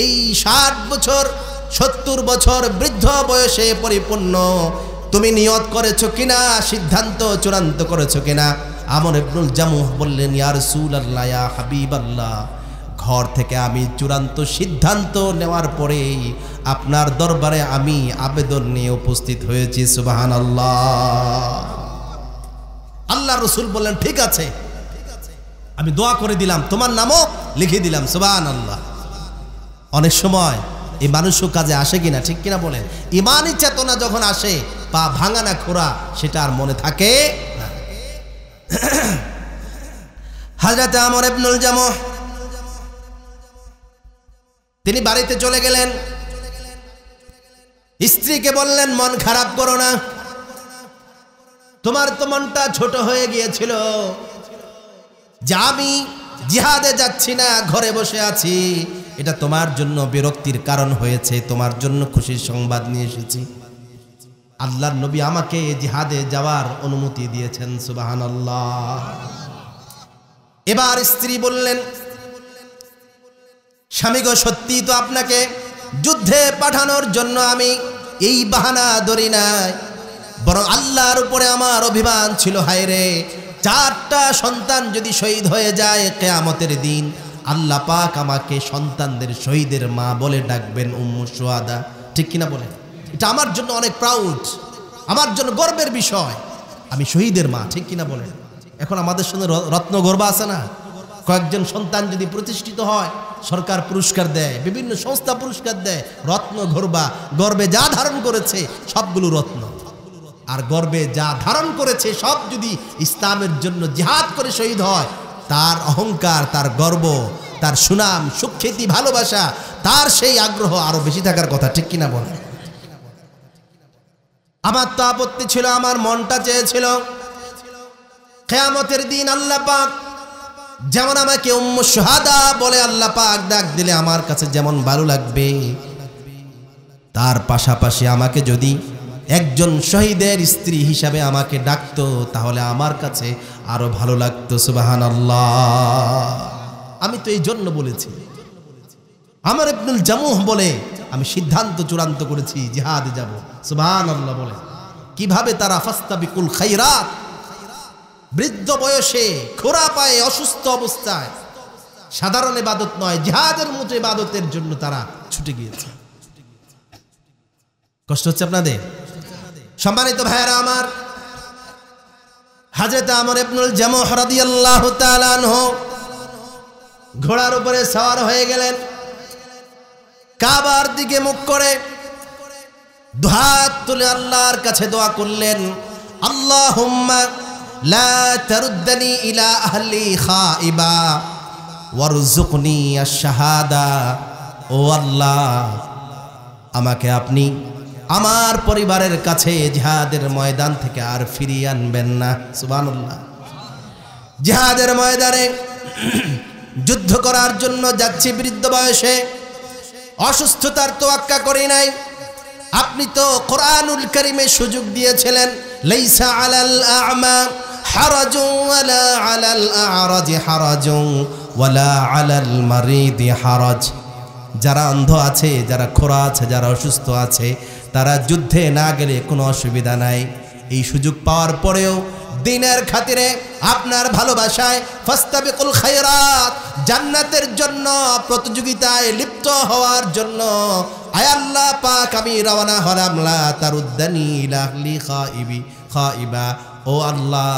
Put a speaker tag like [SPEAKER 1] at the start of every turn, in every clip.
[SPEAKER 1] এই 60 বছর 70 বছর বৃদ্ধ বয়সে পরিপূর্ণ তুমি নিয়ত করেছো কিনা, সিদ্ধান্ত চূড়ান্ত করেছো কিনা? আমর ইবনুল জামুহ বললেন, ইয়া রাসূলুল্লাহ, ইয়া হাবিবাল্লাহ, ঘর থেকে আমি চূড়ান্ত সিদ্ধান্ত নেওয়ার পরেই আপনার দরবারে আমি আবেদন নিয়ে উপস্থিত হয়েছি। সুবহানাল্লাহ। আল্লাহ রাসূল বললেন, ঠিক আছে, আমি দোয়া করে দিলাম, তোমার নামও লিখে দিলাম। সুবহানাল্লাহ। অনেক সময় এই মানুষও কাজে আসে কিনা, ঠিক কিনা বলেন? ইমানি চেতনা যখন আসে, পা ভাঙানা খোরা সেটা আর মনে থাকে না। হযরত আমর ইবনুল জামুহ তিনি বাড়িতে চলে গেলেন। স্ত্রীকে বললেন, মন খারাপ করো না, তোমার তো মনটা ছোট হয়ে গিয়েছিল যে আমি জিহাদে যাচ্ছি না, ঘরে বসে আছি, এটা তোমার জন্য বিরক্তির কারণ হয়েছে, তোমার জন্য খুশির সংবাদ নিয়ে এসেছি। আল্লাহর নবী আমাকে জিহাদে যাওয়ার অনুমতি দিয়েছেন। সুবহানাল্লাহ। এবার স্ত্রী বললেন, স্বামী গো, সত্যি তো আপনাকে যুদ্ধে পাঠানোর জন্য আমি এই বাহানা ধরি নাই, বরং আল্লাহর উপরে আমার অভিমান ছিল। হায় রে, 4টা সন্তান যদি শহীদ হয়ে যায় কিয়ামতের দিন, আল্লাহ পাক আমাকে সন্তানদের শহীদের মা বলে ডাকবেন, উম্মু শুহাদা। ঠিক কিনা বলেন? এটা আমার জন্য অনেক প্রাউড, আমার জন্য গর্বের বিষয়, আমি শহীদের মা। ঠিক কিনা বলেন? এখন আমাদের সঙ্গে রত্ন গর্বা আছে না? কয়েকজন সন্তান যদি প্রতিষ্ঠিত হয়, সরকার পুরস্কার দেয়, বিভিন্ন সংস্থা পুরস্কার দেয়, রত্ন গর্বা, গর্বে যা ধারণ করেছে সবগুলো রত্ন। আর গর্বে যা ধারণ করেছে সব যদি ইসলামের জন্য জিহাদ করে শহীদ হয়, তার অহংকার, তার গর্ব, তার সুনাম, সুখ্যাতি, ভালোবাসা, তার সেই আগ্রহ আরো বেশি থাকার কথা। ঠিক কিনা বলেন? আমার তো আপত্তি ছিল, আমার মনটা চেয়েছিল কিয়ামতের দিন আল্লাহ পাক যেমন আমাকে উম্মু শুহাদা বলে আল্লাহ পাক ডাক দিলে আমার কাছে যেমন ভালো লাগবে, তার পাশাপাশি আমাকে যদি একজন শহীদের স্ত্রী হিসাবে আমাকে ডাকতো, তাহলে আমার কাছে আরো ভালো লাগতো। সুবহানাল্লাহ। আমি তো এই জন্য বলেছি, আমর ইবনুল জামুহ বলে আমি সিদ্ধান্ত চূড়ান্ত করেছি জিহাদে যাব। সুবহানাল্লাহ বলে কিভাবে তারা ফাস্তাবিকুল খায়রাত, বৃদ্ধ বয়সে খোরা পায়ে অসুস্থ অবস্থায়, সাধারণ ইবাদত নয়, জিহাদের মতো ইবাদতের জন্য তারা ছুটে গিয়েছে। কষ্ট হচ্ছে আপনাদের? সম্মানিত ভাইয়েরা আমার, হযরত আমর ইবনুল জামুহ রাদিয়াল্লাহু তাআলা আনহু ঘোড়ার উপরে সওয়ার হয়ে গেলেন, কাবার দিকে মুখ করে দুহাত তুলে আল্লাহর কাছে দোয়া করলেন, আল্লাহুম্মা লা তারুদ্দানি ইলা আহলি খাইবা ওয়ারযুকনি আশ-শাহাদা। ও আল্লাহ, আমাকে আপনি আমার পরিবারের কাছে জিহাদের ময়দান থেকে আর ফিরিয়ে আনবেন না। সুবহানাল্লাহ। জিহাদের ময়দানে যুদ্ধ করার জন্য যাচ্ছি বৃদ্ধ বয়সে, অসুস্থতার তোয়াক্কা করি নাই। আপনি তো কোরআনুল কারীমে সুযোগ দিয়েছিলেন, লাইসা আলাল আ'মা হারাজুন ওয়ালা আলাল আ'রাজি হারাজুন ওয়ালা আলাল মারিদি হারাজ। যারা অন্ধ আছে, যারা খোরা আছে, যারা অসুস্থ আছে, তারা যুদ্ধে না গেলে কোনো অসুবিধা নাই। এই সুযোগ পাওয়ার পরেও দিনের খাতিরে, আপনার ভালোবাসায় ফাস্তাবিকুল খায়রাত, জান্নাতের জন্য প্রতিযোগিতায় লিপ্ত হওয়ার জন্য আয় আল্লাহ পাক আমি রওনা হলাম। লা তারুদ্দানি ইলা আহলি খাইবা। ও আল্লাহ,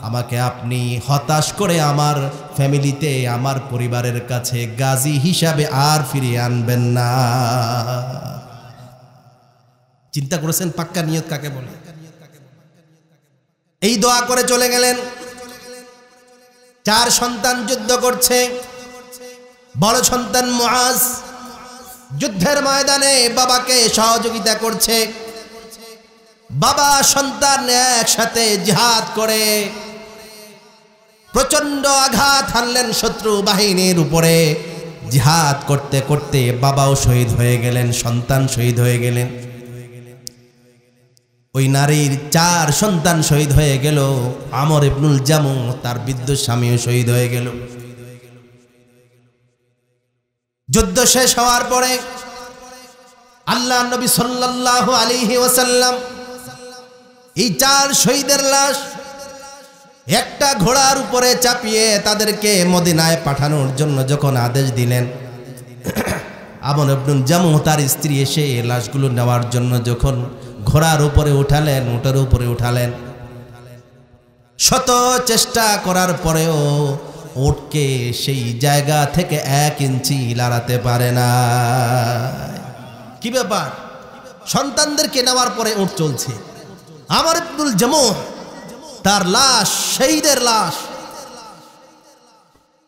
[SPEAKER 1] আমাকে আপনি হতাশ করে আমার ফ্যামিলিতে, আমার পরিবারের কাছে গাজী হিসাবে আর ফিরিয়ে আনবেন না। চিন্তা করেছেন পাক্কা নিয়ত কাকে বলে? এই দোয়া করে চলে গেলেন। 4 সন্তান যুদ্ধ করছে। বড় সন্তান মুআজ যুদ্ধের ময়দানে বাবাকে সহযোগিতা করছে। বাবা সন্তান একসাথে জিহাদ করে প্রচন্ড আঘাত হানলেন শত্রু বাহিনীর উপরে। জিহাদ করতে করতে বাবাও শহীদ হয়ে গেলেন, সন্তান শহীদ হয়ে গেলেন। ওই নারীর 4 সন্তান শহীদ হয়ে গেল। আমর ইবনুল জামুহ তার বৃদ্ধ স্বামীও শহীদ হয়ে গেল। যুদ্ধ শেষ হওয়ার পরে আল্লাহ নবী সাল্লাল্লাহু আলাইহি ওয়াসাল্লাম এই 4 শহীদের লাশ একটা ঘোড়ার উপরে চাপিয়ে তাদেরকে মদিনায় পাঠানোর জন্য যখন আদেশ দিলেন, আমর ইবনে জামুহ তার স্ত্রী এসে লাশগুলো নেওয়ার জন্য যখন ঘোড়ার উপরে উঠালেন, উটের উপরে উঠালেন, শত চেষ্টা করার পরেও উটকে সেই জায়গা থেকে 1 ইঞ্চি লড়াতে পারে না। কি ব্যাপার? সন্তানদেরকে নেওয়ার পরে উট চলছে। আমর ইবনে জামুহ তার লাশ, শহীদের লাশ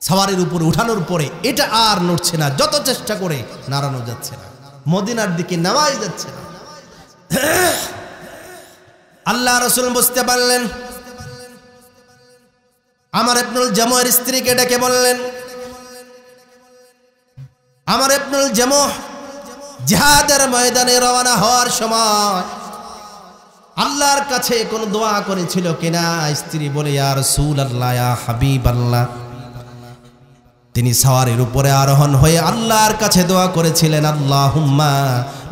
[SPEAKER 1] সওয়ারির উপরে উঠানোর পরে এটা আর নড়ছে না, যত চেষ্টা করে নাড়ানো যাচ্ছে না, মদিনার দিকে নেওয়াই যাচ্ছে না। আল্লাহ রাসূল বুঝতে পারলেন, আমর ইবনে জামুহের স্ত্রীকে ডেকে বললেন, আমর ইবনে জামুহ জিহাদের ময়দানে রওনা হওয়ার সময় আল্লাহর কাছে কোন দোয়া করেছিল কিনা? স্ত্রী বলে, ইয়া রাসূলুল্লাহ, ইয়া হাবিবাল্লাহ, তিনি সওয়ারির উপরে আরোহণ হয়ে আল্লাহর কাছে দোয়া করেছিলেন, আল্লাহুম্মা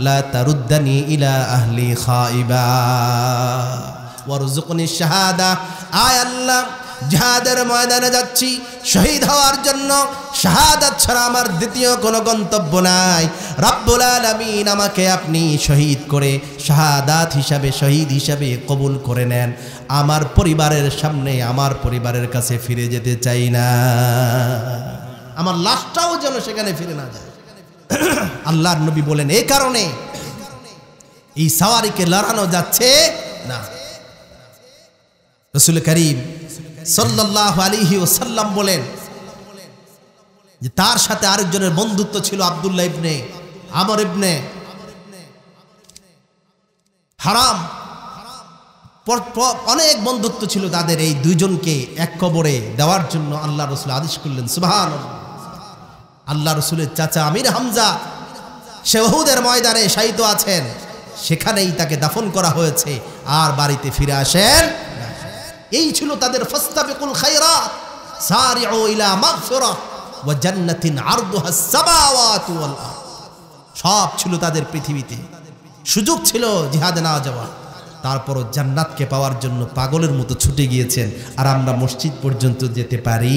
[SPEAKER 1] লা তারুদ্দানি ইলা আহলি খাইবা ওয়ারযুকনি শাহাদা। আয় আল্লাহ, জিহাদের ময়দানে যাচ্ছি শহীদ হওয়ার জন্য, শাহাদাত ছাড়া আমার দ্বিতীয় কোনো গন্তব্য নাই। রব্বুল আলামিন আমাকে আপনি শহীদ করে শাহাদাত হিসাবে, শহীদ হিসাবে কবুল করে নেন। আমার পরিবারের সামনে, আমার পরিবারের কাছে ফিরে যেতে চাই না, আমার লাশটাও যেন সেখানে ফিরে না যায়। আল্লাহর নবী বলেন, এই কারণে এই সওয়ারিকে লড়ানো যাচ্ছে না। রাসূল করিম সাল্লাল্লাহু আলাইহি ওয়াসাল্লাম বলেন যে তার সাথে আরেকজনের বন্ধুত্ব ছিল, আব্দুল্লাহ ইবনে আমর ইবনে হারাম, অনেক বন্ধুত্ব ছিল তাদের। এই দুইজনকে এক কবরে দেওয়ার জন্য আল্লাহ রাসূল আদেশ করলেন। সুবহানাল্লাহ। আল্লাহ রাসূলের চাচা আমির হামজা সে উহুদের ময়দানে শায়িত আছেন, সেখানেই তাকে দাফন করা হয়েছে, আর বাড়িতে ফিরে আসেন। এই ছিল তাদের ফাস্তাবিকুল খায়রাত সারিউ ইলা মাগফিরাহ ওয়া জান্নাতিন আরদুহা আস-সামাওয়াতু ওয়াল আরদ। সব ছিল তাদের পৃথিবীতে, সুযোগ ছিল জিহাদে না যাওয়া, তারপরও জান্নাতকে পাওয়ার জন্য পাগলের মতো ছুটে গিয়েছেন। আর আমরা মসজিদ পর্যন্ত যেতে পারি